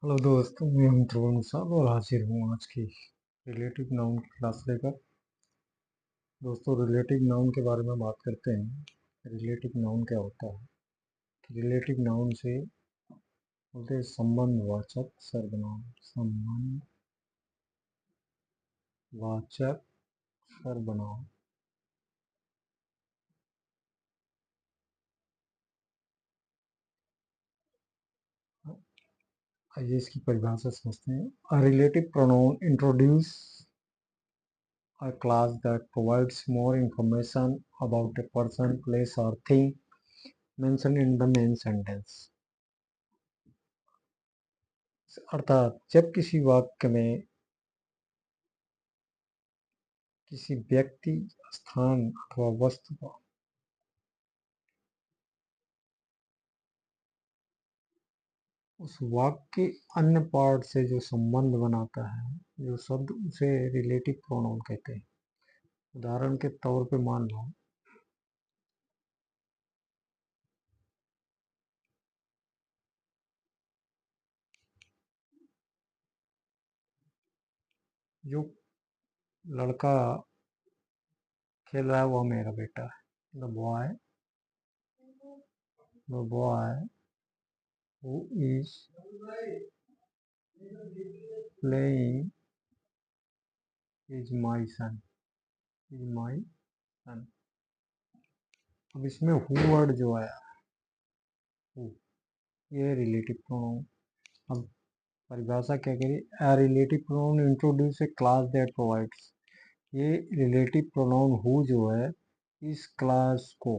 Hello दोस्तों, मैं हूं ध्रुव साहब और हाजिर हूं आज की रिलेटिव नाउन की क्लास लेकर। दोस्तों, रिलेटिव नाउन के बारे में बात करते हैं। रिलेटिव नाउन क्या होता है? रिलेटिव नाउन से बोलते हैं संबंधवाचक सर्वनाम। संबंधवाचक सर्वनाम। आइए इसकी परिभाषा समझते हैं। अ relative pronoun introduce a class that provides more information about a person, place or thing mentioned in the main sentence। अर्थात जब किसी वाक्य में किसी व्यक्ति, स्थान अथवा वस्तु का उस वाक्य के अन्य पार्ट से जो संबंध बनाता है, जो शब्द, उसे रिलेटिव प्रोनाउन कहते हैं। उदाहरण के तौर पे मान लो जो लड़का खेल रहा है वो मेरा बेटा है। The boy who is playing is my son. Is my son. अब इसमें हु वर्ड जो है, हु, ये रिलेटिव प्रोनाउन। अब परिभाषा क्या करी? अ relative pronoun introduce A class that provides. ये रिलेटिव प्रोनाउन हु जो है, इस क्लास को,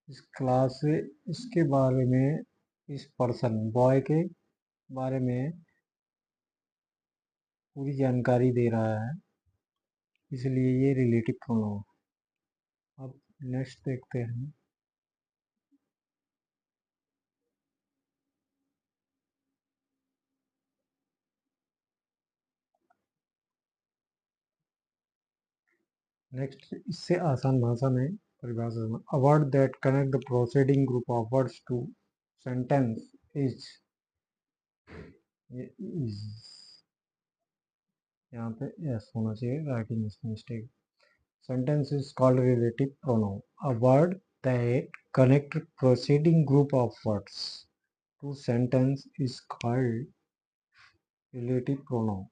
इस क्लास से, इसके बारे में, इस पर्सन बॉय के बारे में पूरी जानकारी दे रहा है, इसलिए ये रिलेटिव प्रोनाउन। अब नेक्स्ट देखते हैं। नेक्स्ट, इससे आसान भाषा में परिभाषा में, a word that connect the proceeding group of words to sentence is. ये इज, यहाँ पे यस होना चाहिए, writing mistake. Sentence is called relative pronoun. A word that connect preceding group of words to sentence is called relative pronoun।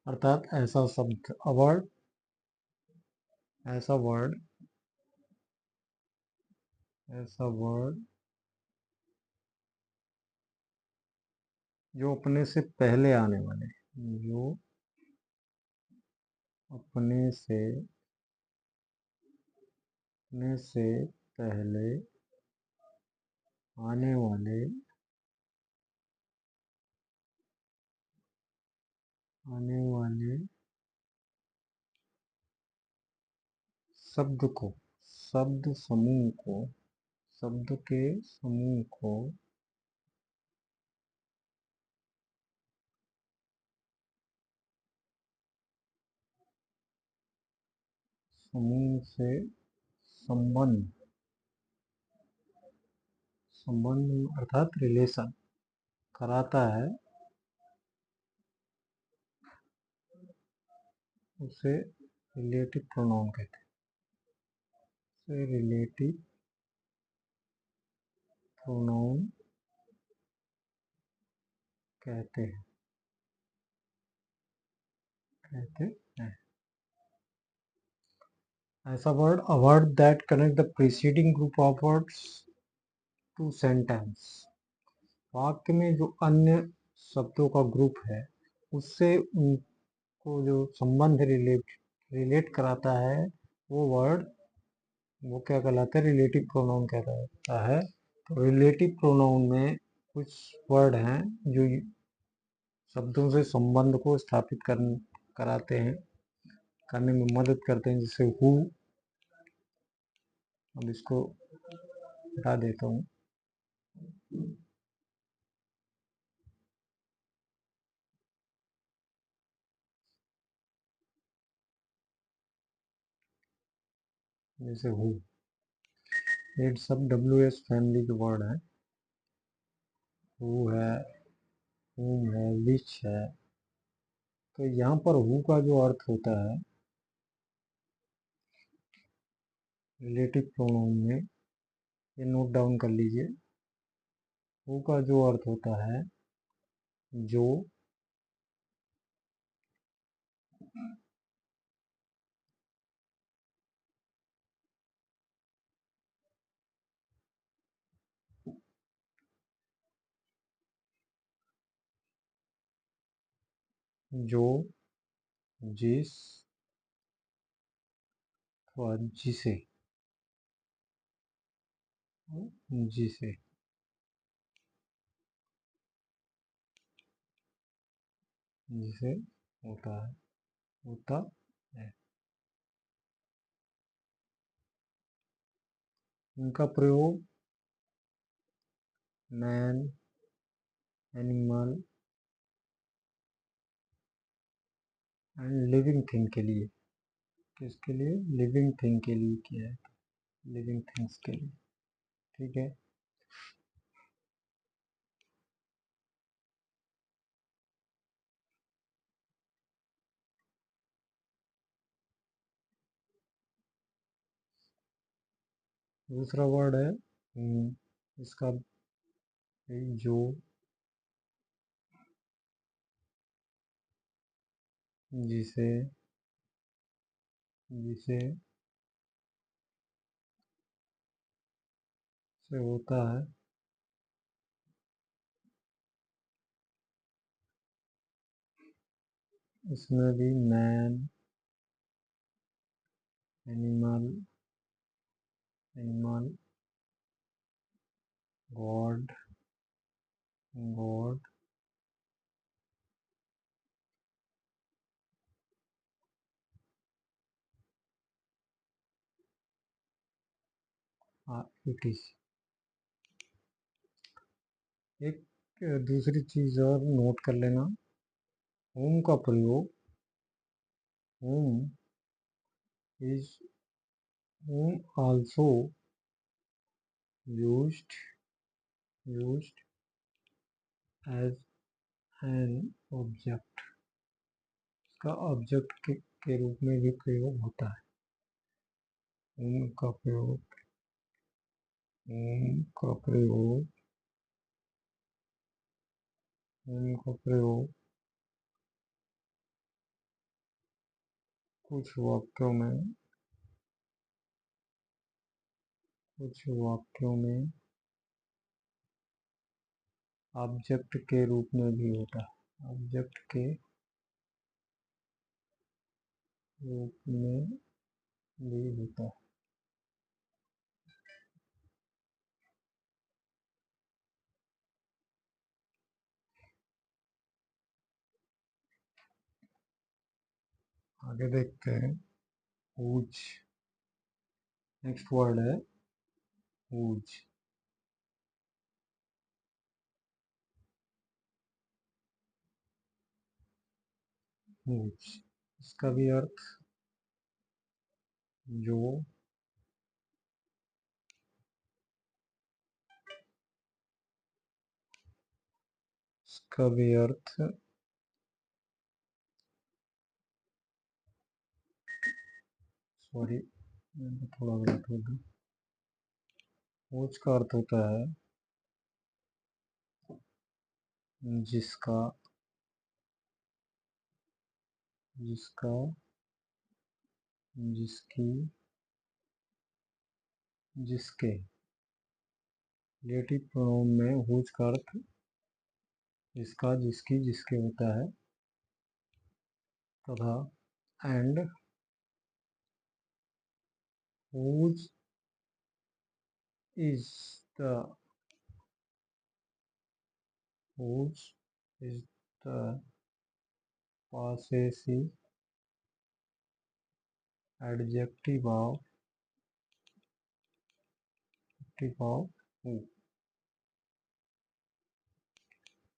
अर्थात ऐसा शब्द, a word, ऐसा word, ऐसा वर्ड जो अपने से पहले आने वाले, जो अपने से पहले आने वाले शब्द को, शब्द समूह को, शब्द के समूह को समूह से संबंध, संबंध अर्थात रिलेशन कराता है, उसे रिलेटिव प्रोनाउन कहते हैं। उसे रिलेटिव प्रोनाउन कहते हैं, कहते हैं। ऐसा word, a word that connect the preceding group of words to sentence. वाक्य में जो अन्य शब्दों का ग्रुप है, उससे उनको जो संबंध रिलेट कराता है, वो वर्ड, वो क्या कहलाता है? रिलेटिव प्रोनाउन कहलाता है। तो रिलेटिव प्रोनाउन में कुछ वर्ड हैं जो शब्दों से संबंध को स्थापित कराते हैं, करने में मदद करते हैं, जैसे हु। अब इसको हटा देता हूँ। जैसे हु, ये सब WH फैमिली के वर्ड हैं। हु है, whom है, which है। तो यहाँ पर हु का जो अर्थ होता है रिलेटिव प्रोनाउन में, ये नोट डाउन कर लीजिए। हु का जो अर्थ होता है जो, जो, जिस, अथवा जिसे, जिसे, जिसे होता है, होता है। इनका प्रयोग man, animal and living thing के लिए, किसके लिए? लिविंग थिंग के लिए किया है, लिविंग थिंग्स के लिए। ठीक है। दूसरा वर्ड है इसका जो, जिसे, जिसे से होता है, इसमें भी man, animal, animal, God, God, it is. एक दूसरी चीज और नोट कर लेना, होम का प्रयोग, home is, home also used, used as an object, इसका ऑब्जेक्ट के रूप में भी प्रयोग होता है। होम का प्रयोग, होम का प्रयोग, होम का प्रयोग कुछ वाक्यों में, कुछ वाक्यों में ऑब्जेक्ट के रूप में भी होता है, ऑब्जेक्ट के रूप में भी होता है। आगे देखते हैं हुज। नेक्स्ट वर्ड है हुज, हुज, इसका भी अर्थ जो, इसका भी अर्थ सॉरी थोड़ा गलत हो गया। हुज का अर्थ होता है जिसका, जिसका, जिसकी, जिसके। रिलेटिव प्रोनाउन में हुज का अर्थ जिसका, जिसकी, जिसके होता है, तथा and whose is the, whose is the possessive adjective of, who।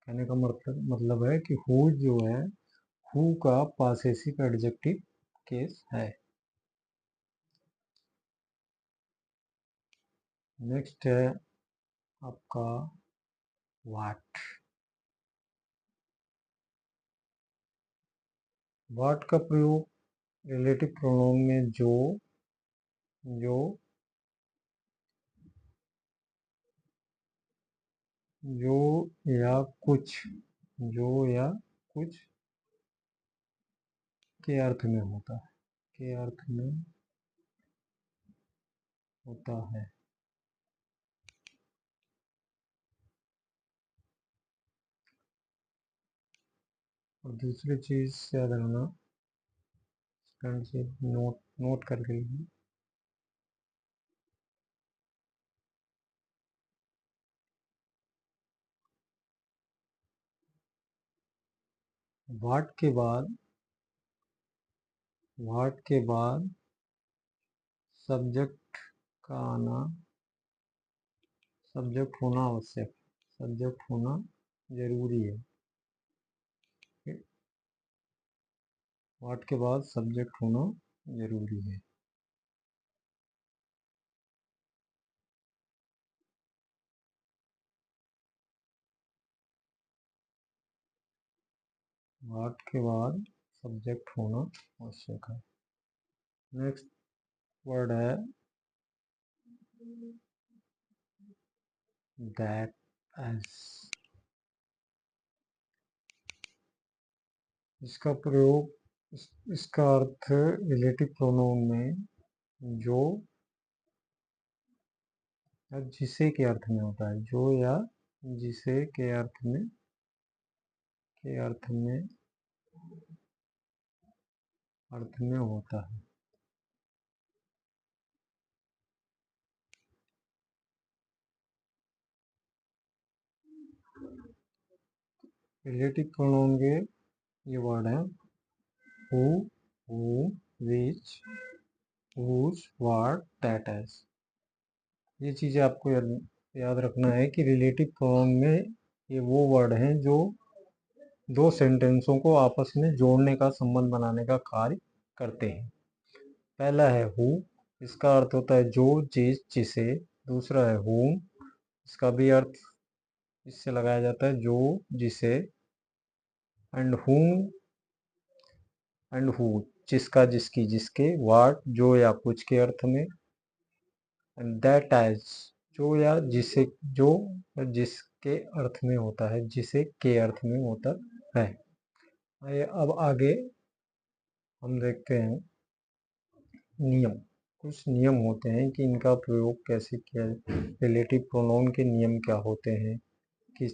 कहने का मतलब है कि हु जो है, हु का पॉसेसिव एडजेक्टिव केस है। नेक्स्ट है आपका व्हाट। व्हाट का प्रयोग रिलेटिव प्रोनाउन में जो जो या कुछ के अर्थ में होता है, के अर्थ में होता है। और दूसरी चीज याद रखना, फ्रेंड से नोट करके लिखना। व्हाट के बाद सब्जेक्ट का आना, सब्जेक्ट होना आवश्यक, सब्जेक्ट होना जरूरी है। व्हाट के बाद सब्जेक्ट होना जरूरी है। व्हाट के बाद सब्जेक्ट होना आवश्यक है। नेक्स्ट वर्ड है दैट एज। इसका प्रयोग इसका अर्थ रिलेटिव प्रोनाउन में जो या जिसे के अर्थ में होता है। जो या जिसे के अर्थ में होता है। रिलेटिव प्रोनाउन के ये वर्ड हैं who, which, whose, what, that as। ये चीज़ें आपको याद रखना है कि रिलेटिव प्रोनाउन में ये वो वर्ड हैं जो दो सेंटेंसों को आपस में जोड़ने का, संबंध बनाने का कार्य करते हैं। पहला है who, इसका अर्थ होता है जो, जिस, जिसे। दूसरा है whom, इसका भी अर्थ इससे लगाया जाता है जो, जिसे। एंड whom एंड who, जिसका, जिसकी, जिसके। what, जो या कुछ के अर्थ में। एंड दैट एज, जो या जिसे, जो जिसके अर्थ में होता है, जिसे के अर्थ में होता है। आइए अब आगे हम देखते हैं नियम। कुछ नियम होते हैं कि इनका प्रयोग कैसे किया जाए। रिलेटिव प्रोनाउन के नियम क्या होते हैं, किस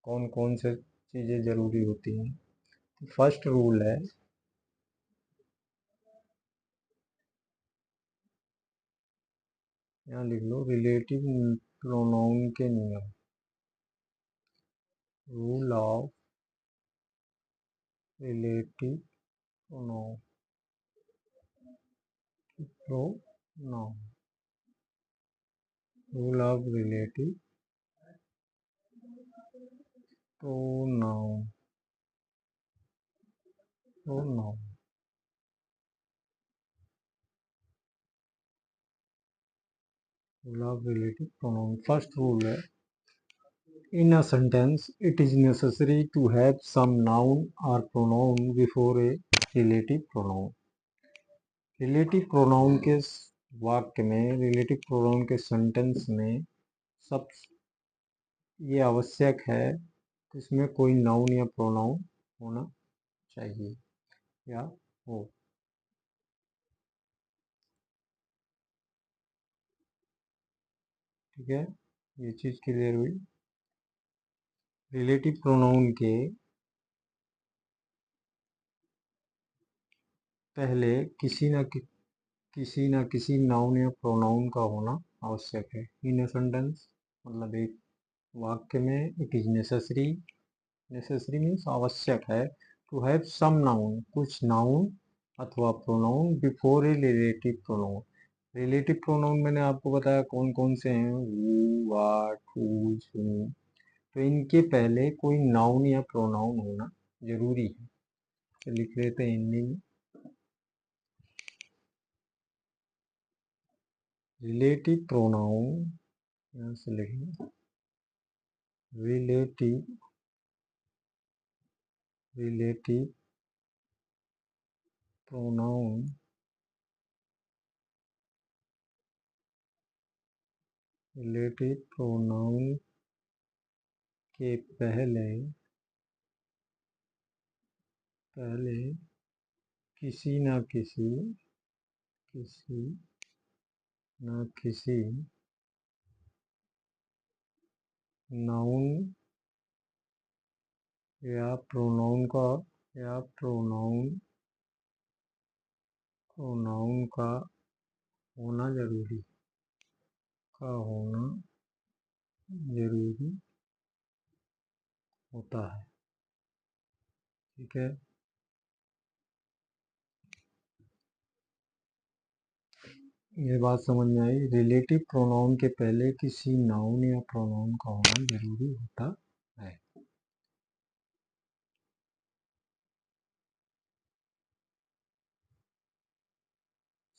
कौन कौन से चीज़ें ज़रूरी होती हैं। फर्स्ट रूल है, यहाँ लिख लो, रिलेटिव प्रोनाउन के नियम। Rule of relative pronoun, rule of relative pronoun, rule of relative pronoun. First rule है, in a sentence it is necessary to have some noun or pronoun before a relative pronoun। Relative pronoun के वाक्य में, relative pronoun के sentence में सब ये आवश्यक है कि इसमें कोई नाउन या प्रोनाउन होना चाहिए या हो। ठीक है, ये चीज़ क्लियर हुई। रिलेटिव प्रोनाउन के पहले किसी न किसी नाउन या प्रोनाउन का होना आवश्यक है। इन ए सेंटेंस मतलब एक वाक्य में it is necessary, necessary means आवश्यक है, टू हैव सम नाउन, कुछ नाउन अथवा pronoun before a relative pronoun. Relative pronoun मैंने आपको बताया कौन कौन से हैं, हु, व्हाट, हुज, हुम। तो इनके पहले कोई नाउन या प्रोनाउन होना जरूरी है। तो लिख लेते हैं हिंदी में, रिलेटिव प्रोनाउन, यहाँ से लिखेंगे रिलेटिव प्रोनाउन के पहले किसी न किसी नाउन या प्रोनाउन का होना जरूरी होता है। ठीक है, ये बात समझ में आई। रिलेटिव प्रोनाउन के पहले किसी नाउन या प्रोनाउन का होना जरूरी होता है।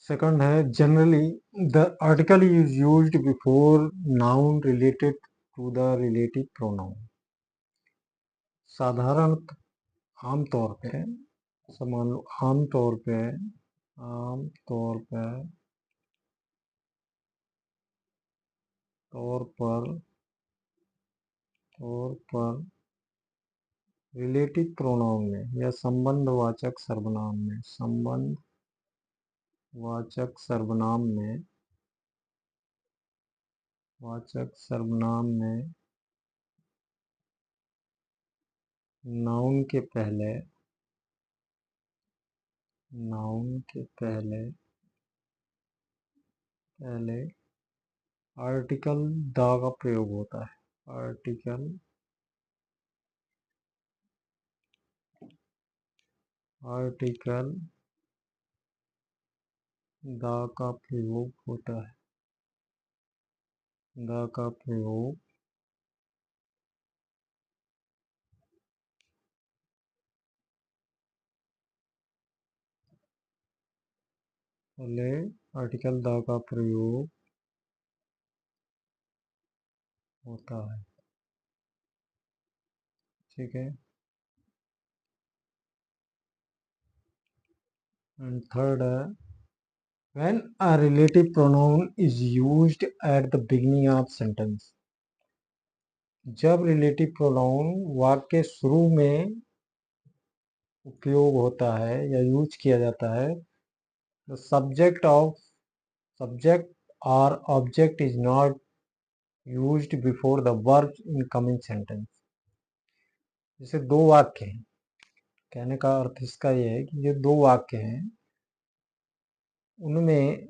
सेकंड है, generally the article is used before noun related to the relative pronoun. साधारण आमतौर पे मान लो आमतौर पर रिलेटिव प्रोनाउन में या संबंधवाचक सर्वनाम में नाउन के पहले आर्टिकल द का प्रयोग होता है। आर्टिकल द का प्रयोग होता है। द का प्रयोग पहले आर्टिकल द का प्रयोग होता है। ठीक है, एंड थर्ड है, when a relative pronoun is used at the beginning of sentence। जब रिलेटिव प्रोनाउन वाक्य शुरू में उपयोग होता है या यूज किया जाता है, the subject or object is not used before the verb in coming sentence। जैसे दो वाक्य हैं, कहने का अर्थ इसका यह है कि ये दो वाक्य हैं, उनमें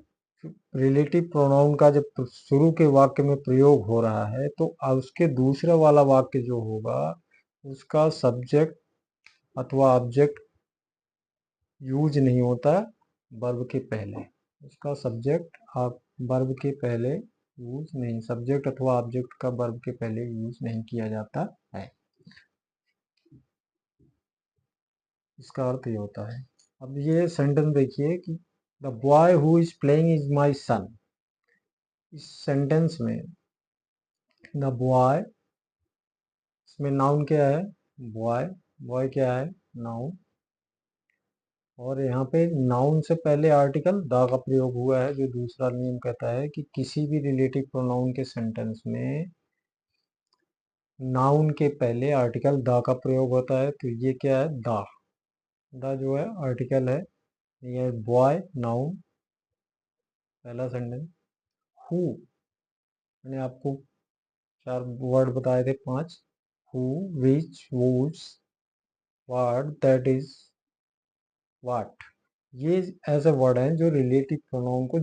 रिलेटिव प्रोनाउन का जब शुरू के वाक्य में प्रयोग हो रहा है तो उसके दूसरा वाला वाक्य जो होगा उसका सब्जेक्ट अथवा ऑब्जेक्ट यूज नहीं होता वर्ब के पहले। उसका सब्जेक्ट वर्ब के पहले यूज नहीं, सब्जेक्ट अथवा ऑब्जेक्ट का वर्ब के पहले यूज नहीं किया जाता है। इसका अर्थ ये होता है। अब ये सेंटेंस देखिए कि the boy who is playing is my son. इस सेंटेंस में द बॉय, इसमें नाउन क्या है? बॉय। बॉय क्या है? नाउन। और यहाँ पे नाउन से पहले आर्टिकल द का प्रयोग हुआ है, जो दूसरा नियम कहता है कि किसी भी रिलेटिव प्रोनाउन के सेंटेंस में नाउन के पहले आर्टिकल द का प्रयोग होता है। तो ये क्या है? द जो है आर्टिकल है। ये बॉय नाउन, पहला सेंटेंस। हु, मैंने आपको 4 वर्ड बताए थे, 5। Who, which, woods, what, that is, what. ये ऐसे वर्ड हैं जो रिलेटिव प्रोनाउन को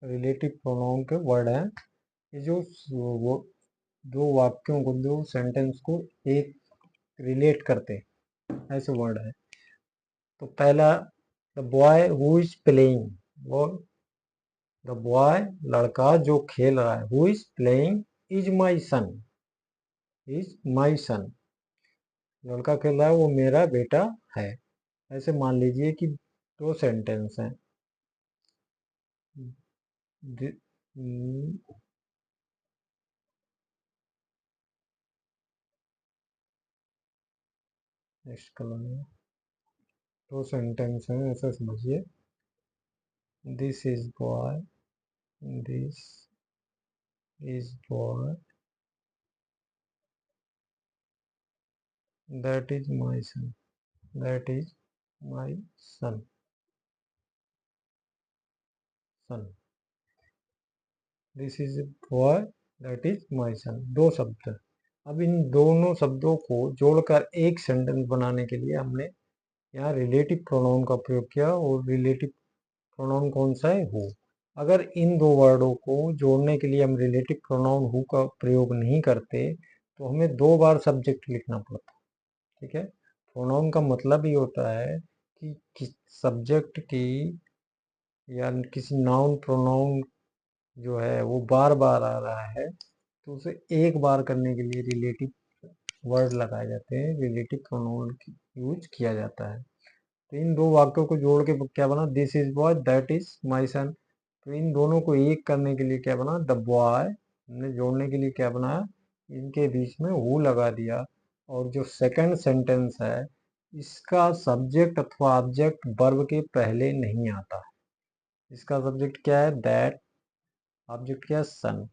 रिलेटिव प्रोनाउन के वर्ड हैं। ये जो वो दो वाक्यों को, दो सेंटेंस को एक रिलेट करते हैं, ऐसे वर्ड है। तो पहला, the boy who is playing, वो द बॉय लड़का जो खेल रहा है, who is playing is my son, लड़का खेल रहा है, वो मेरा बेटा है। ऐसे मान लीजिए कि दो सेंटेंस हैं। नेक्स्ट कलर में दो सेंटेंस हैं, ऐसा समझिए। This is boy, this is boy, that is my son, that is my son, son, this is boy, that is my son. दो शब्द। अब इन दोनों शब्दों को जोड़कर एक सेंटेंस बनाने के लिए हमने यहाँ रिलेटिव प्रोनाउन का प्रयोग किया, और रिलेटिव प्रोनाउन कौन सा है? हु। अगर इन दो वर्डों को जोड़ने के लिए हम रिलेटिव प्रोनाउन हु का प्रयोग नहीं करते तो हमें दो बार सब्जेक्ट लिखना पड़ता। ठीक है, प्रोनाउन का मतलब ही होता है कि सब्जेक्ट की या किसी नाउन प्रोनाउन जो है वो बार बार आ रहा है तो उसे एक बार करने के लिए रिलेटिव वर्ड लगाए जाते हैं, रिलेटिव प्रोनाउन यूज किया जाता है। तो इन दो वाक्यों को जोड़ के क्या बना? This is boy, that is my son. तो इन दोनों को एक करने के लिए क्या बना? The boy. हमने जोड़ने के लिए क्या बनाया? इनके बीच में हु लगा दिया। और जो सेकंड सेंटेंस है इसका सब्जेक्ट अथवा ऑब्जेक्ट वर्ब के पहले नहीं आता। इसका सब्जेक्ट क्या है? दैट। ऑब्जेक्ट क्या है? सन।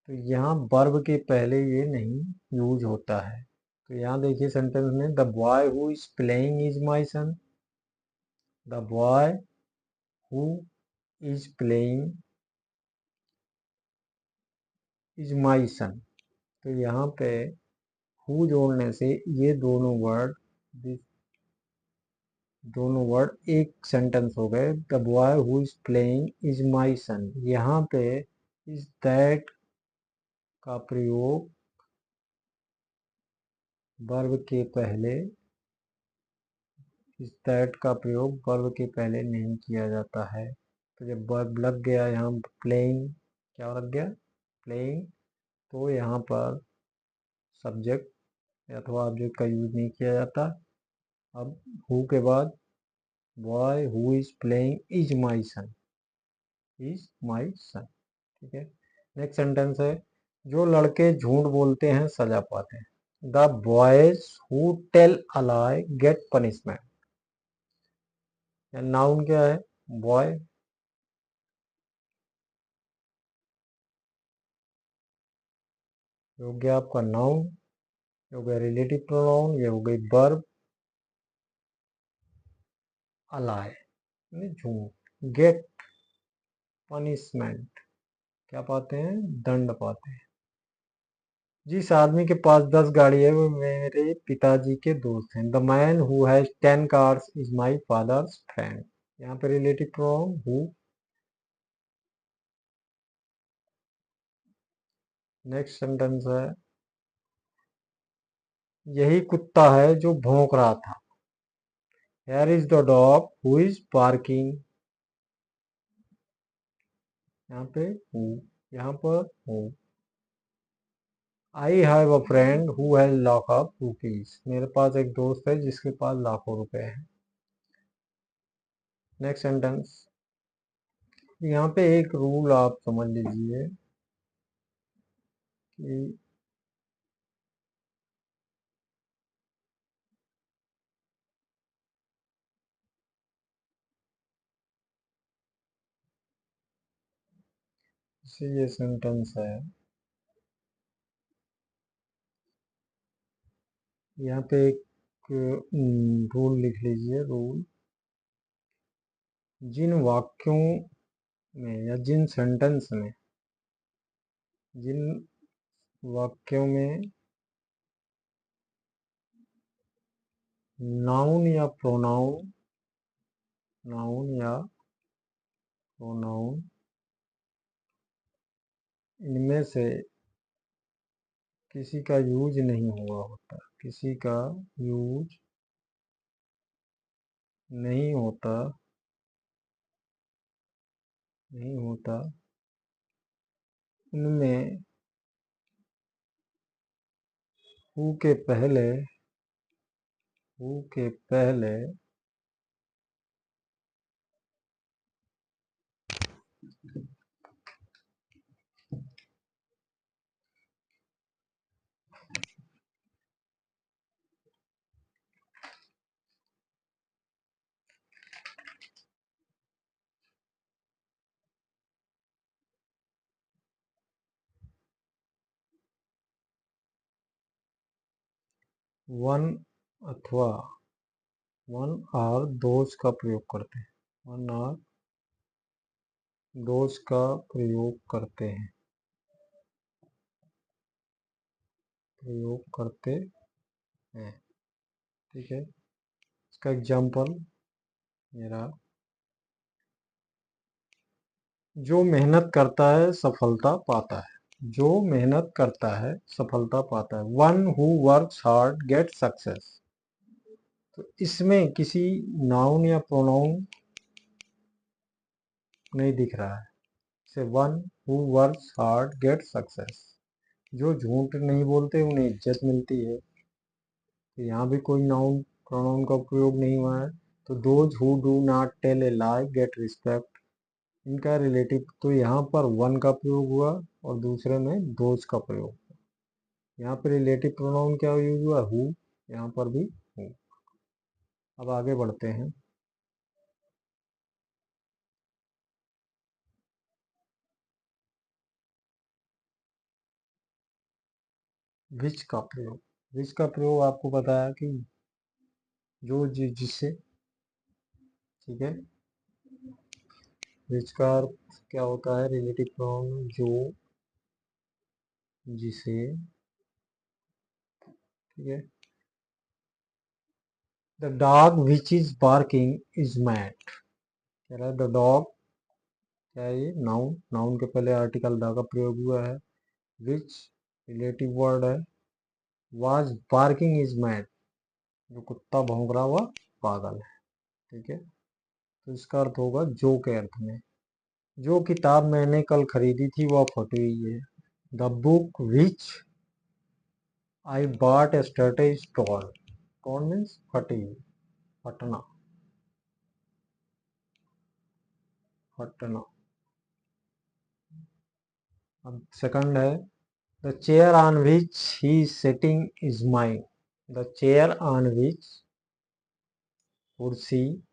तो यहाँ वर्ब के पहले ये नहीं यूज होता है। तो यहाँ देखिए सेंटेंस में, the boy who is playing is my son, the boy who is playing is my son. तो यहाँ पे हु जोड़ने से ये दोनों वर्ड एक सेंटेंस हो गए। The boy who is playing is my son. यहाँ पे इज दैट का प्रयोग वर्ब के पहले, इस दैट का प्रयोग वर्ब के पहले नहीं किया जाता है। तो जब वर्ब लग गया यहाँ प्लेइंग, क्या लग गया? प्लेइंग। तो यहाँ पर सब्जेक्ट अथवा ऑब्जेक्ट का यूज नहीं किया जाता। अब हु के बाद boy who is playing is my son, is my son. ठीक है, नेक्स्ट सेंटेंस है, जो लड़के झूठ बोलते हैं सजा पाते हैं। The boys who tell a lie get punishment. Noun क्या है? बॉय। हो गया आपका नाउन, हो गया रिलेटिव प्रोनाउन, ये हो गई वर्ब। अलाय झूठ, गेट पनिशमेंट, क्या पाते हैं? दंड पाते हैं। जिस आदमी के पास 10 गाड़ी है वो मेरे पिताजी के दोस्त हैं। The man who has 10 cars is my father's friend. यहाँ पे relative pronoun who. Next sentence है, यही कुत्ता है जो भौंक रहा था। Here is the dog who is barking. यहाँ पे हु, यहाँ पर who. I have a friend who has lakh of rupees. मेरे पास एक दोस्त है जिसके पास लाखों रुपए हैं। नेक्स्ट सेंटेंस, यहाँ पे एक रूल आप समझ लीजिए कि ये सेंटेंस है, यहाँ पे एक रूल लिख लीजिए। रूल, जिन वाक्यों में या जिन वाक्यों में नाउन या प्रोनाउन, नाउन या प्रोनाउन इनमें से किसी का यूज नहीं हुआ होता, किसी का यूज नहीं होता, नहीं होता, उनमें हु के पहले, हु के पहले वन अथवा वन और दोज का प्रयोग करते हैं, वन और दोज का प्रयोग करते हैं, प्रयोग करते हैं। ठीक है, इसका एग्जाम्पल मेरा, जो मेहनत करता है सफलता पाता है, जो मेहनत करता है सफलता पाता है। One who works hard get success. तो इसमें किसी नाउन या प्रोनाउन नहीं दिख रहा है। से one who works hard get success, जो झूठ नहीं बोलते उन्हें इज्जत मिलती है। तो यहाँ भी कोई नाउन प्रोनाउन का प्रयोग नहीं हुआ है। तो those who do not tell a lie get respect, इनका रिलेटिव, तो यहाँ पर वन का प्रयोग हुआ और दूसरे में दोज का प्रयोग। यहाँ पर रिलेटिव प्रोनाउन क्या यूज हुआ, हु, यहाँ पर भी हु। अब आगे बढ़ते हैं। विच का प्रयोग, विच का प्रयोग आपको बताया कि जो जिससे, ठीक है। विच का अर्थ क्या होता है, रिलेटिव प्रोनाउन जो जिसे, ठीक है। The dog which is barking is mad, कह रहा है द डॉग, क्या है ये, नाउन, नाउन के पहले आर्टिकल द का प्रयोग हुआ है। विच रिलेटिव वर्ड है। वाज बार्किंग इज मैड, जो कुत्ता भौंक रहा हुआ पागल है। ठीक है, तो इसका अर्थ होगा जो के अर्थ में। जो किताब मैंने कल खरीदी थी वह फटी हुई है। The book which I bought yesterday is torn, torn means फटी हुई, फटना, फटना। अब सेकंड है, the chair on which he is sitting is mine, the chair on which, कुर्सी,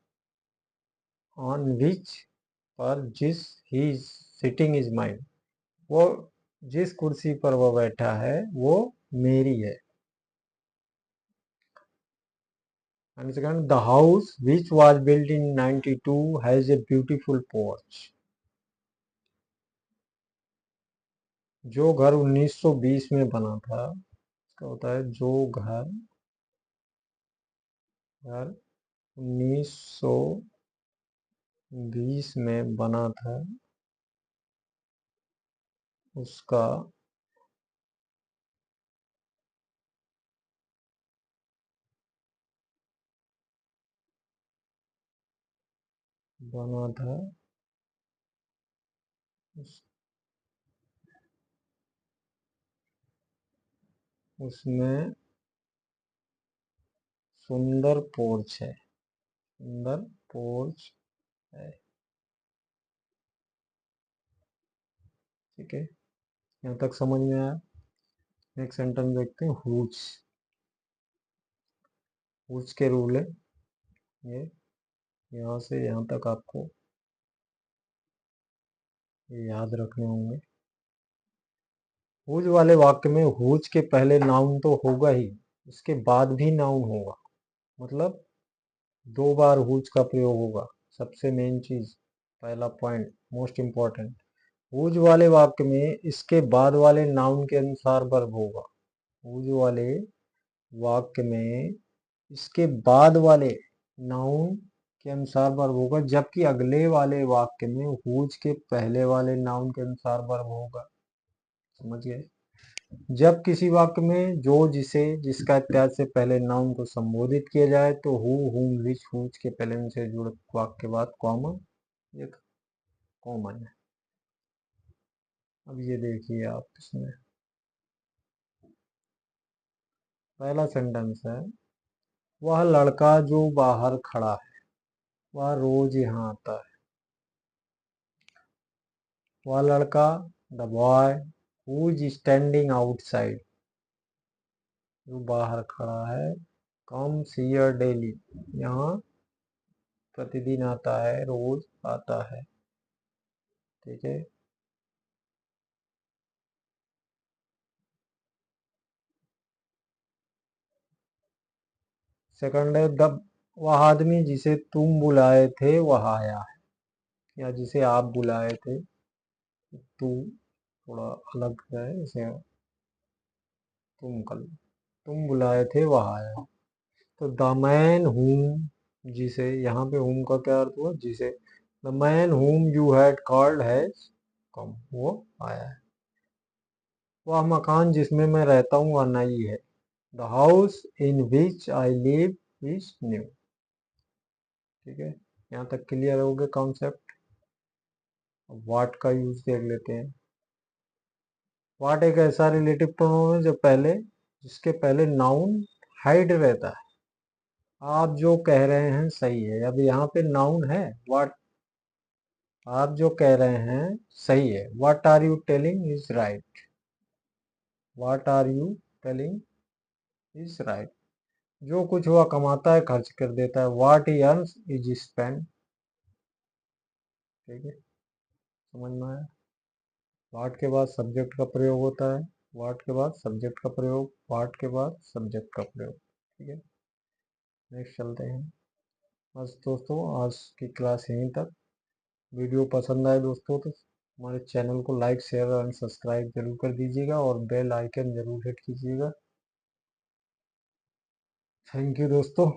ऑन विच पर जिस ही is sitting is mine, वो जिस कुर्सी पर वो बैठा है वो मेरी है। And second, the house which was built in 92 has a beautiful porch, जो घर 1920 में बना था, इसका होता है जो घर, घर 1920 में बना था उसका बना था उसमें सुंदर पोर्च है, सुंदर पोर्च है। ठीक है, यहाँ तक समझ में आया। नेक्स्ट सेंटेंस देखते हैं, हुज। हुज के रूल है ये, यहाँ से यहाँ तक आपको ये याद रखने होंगे। हुज वाले वाक्य में हुज के पहले नाउन तो होगा ही, उसके बाद भी नाउन होगा, मतलब दो बार हुज का प्रयोग होगा। सबसे मेन चीज, पहला पॉइंट, मोस्ट इंपॉर्टेंट, हुज वाले वाक्य में इसके बाद वाले नाउन के अनुसार वर्ब होगा। हुज वाले वाक्य में इसके बाद वाले नाउन के अनुसार वर्ब होगा, जबकि अगले वाले वाक्य में हुज के पहले वाले नाउन के अनुसार वर्ब होगा। समझ गए। जब किसी वाक्य में जो जिसे जिसका इत्यादि से पहले नाउन को संबोधित किया जाए तो हु, हुम, विच, हुज के पहले से जुड़े वाक्य के बाद कॉमन, ये कॉमन है। अब ये देखिए आप, इसमें पहला सेंटेंस है, वह लड़का जो बाहर खड़ा है वह रोज यहाँ आता है। वह लड़का, the boy who is standing outside, जो बाहर खड़ा है, कम्स हियर डेली, यहाँ प्रतिदिन आता है, रोज आता है। ठीक है, सेकंड है वह आदमी जिसे तुम बुलाए थे वह आया है, या जिसे आप बुलाए थे। तू थोड़ा अलग है, इसे तुम बुलाए थे वह आया। तो द मैन हुम, जिसे, यहाँ पे हुम का क्या अर्थ हुआ, जिसे। The man whom you had called has come, वो आया है। वह मकान जिसमें मैं रहता हूँ वह नई है। The house in which I live is new. ठीक है, यहाँ तक क्लियर हो गया कॉन्सेप्ट। वाट का यूज देख लेते हैं। वाट एक ऐसा रिलेटिव प्रोनाउन है जो जिसके पहले नाउन हाइड रहता है। आप जो कह रहे हैं सही है। अब यहाँ पे नाउन है वाट, आप जो कह रहे हैं सही है। What are you telling is right. What are you telling is right. जो कुछ हुआ कमाता है खर्च कर देता है। What he earns is spend. ठीक है, समझ में आया। वाट के बाद सब्जेक्ट का प्रयोग होता है। वाट के बाद सब्जेक्ट का प्रयोग, वाट के बाद सब्जेक्ट का प्रयोग। ठीक है, नेक्स्ट चलते हैं। बस दोस्तों, आज की क्लास यहीं तक। वीडियो पसंद आए दोस्तों तो हमारे चैनल को लाइक शेयर और सब्सक्राइब जरूर कर दीजिएगा और बेल आइकन जरूर हिट कीजिएगा। थैंक यू दोस्तों।